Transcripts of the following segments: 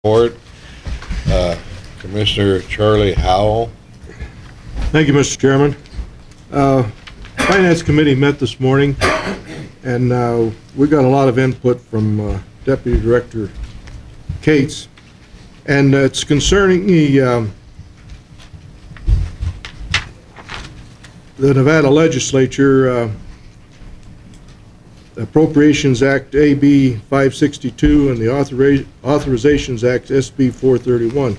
report. Commissioner Charlie Howell. Thank you, Mr. Chairman. Finance Committee met this morning, and we got a lot of input from Deputy Director Cates, and it's concerning the Nevada Legislature Appropriations Act AB 562 and the Authorizations Act SB 431,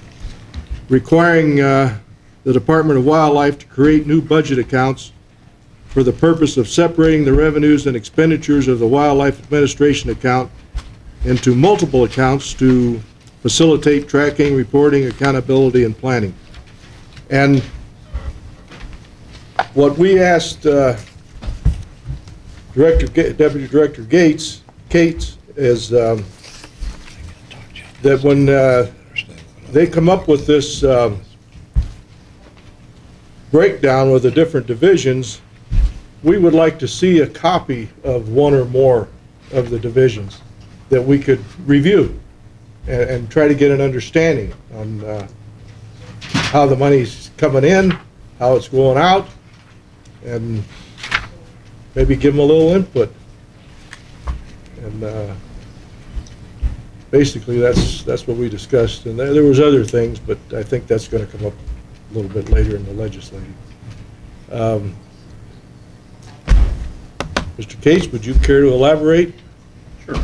requiring the Department of Wildlife to create new budget accounts for the purpose of separating the revenues and expenditures of the Wildlife Administration account into multiple accounts to facilitate tracking, reporting, accountability, and planning. And what we asked Deputy Director Cates is that when they come up with this breakdown with the different divisions, we would like to see a copy of one or more of the divisions that we could review and try to get an understanding on how the money's coming in, how it's going out, and maybe give them a little input. And basically that's what we discussed. And there was other things, but I think that's going to come up a little bit later in the legislature. Mr. Cates, would you care to elaborate? Sure.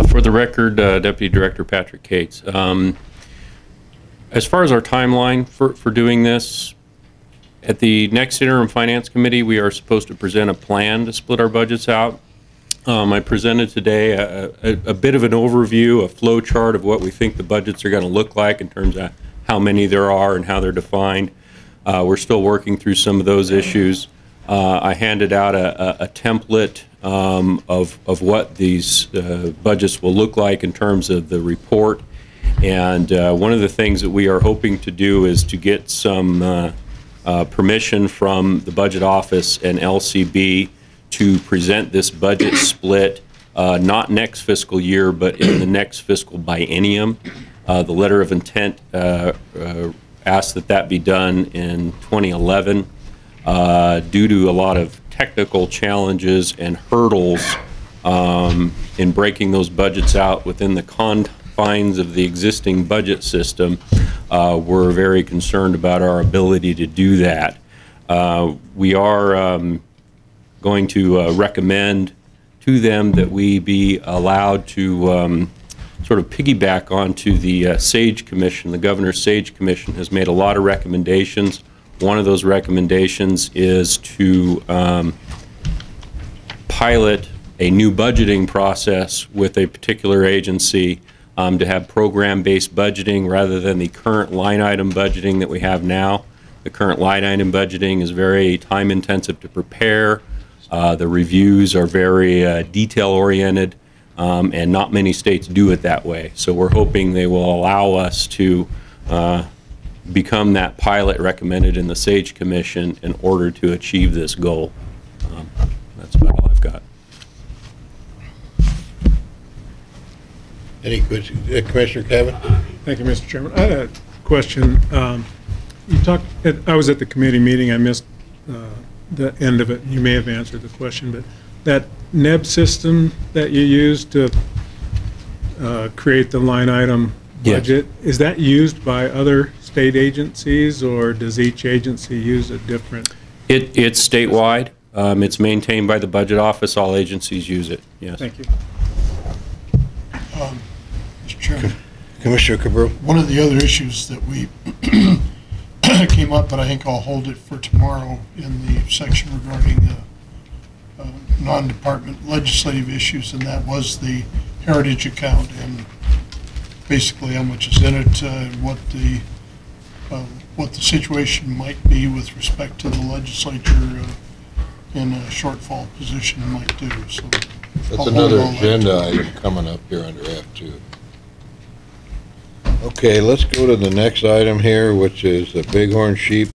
For the record, Deputy Director Patrick Cates. As far as our timeline for doing this, at the next Interim Finance Committee, we are supposed to present a plan to split our budgets out. I presented today a bit of an overview, a flow chart of what we think the budgets are going to look like in terms of how many there are and how they're defined. We're still working through some of those issues. I handed out a template of what these budgets will look like in terms of the report. And one of the things that we are hoping to do is to get some permission from the Budget Office and LCB to present this budget split, not next fiscal year, but in the next fiscal biennium. The letter of intent asked that be done in 2011. Due to a lot of technical challenges and hurdles in breaking those budgets out within the confines of the existing budget system, we're very concerned about our ability to do that. We are going to recommend to them that we be allowed to sort of piggyback onto the SAGE Commission. The Governor's SAGE Commission has made a lot of recommendations. One of those recommendations is to pilot a new budgeting process with a particular agency to have program-based budgeting rather than the current line item budgeting that we have now. The current line item budgeting is very time-intensive to prepare. The reviews are very detail-oriented, and not many states do it that way. So we're hoping they will allow us to become that pilot recommended in the SAGE Commission in order to achieve this goal. That's about all I've got. Any questions? Commissioner Kevin? Thank you, Mr. Chairman. I had a question. You talked, I was at the committee meeting. I missed the end of it. You may have answered the question, but that NEB system that you used to create the line item budget, yes, is that used by other state agencies, or does each agency use a different? It's statewide. It's maintained by the Budget Office. All agencies use it. Yes. Thank you. Mr. Chairman. Commissioner Cabral. One of the other issues that we came up, but I think I'll hold it for tomorrow in the section regarding non-department legislative issues, and that was the heritage account and basically how much is in it, what the situation might be with respect to the legislature in a shortfall position might do. So that's another agenda item coming up here under F2. Okay, let's go to the next item here, which is the Bighorn Sheep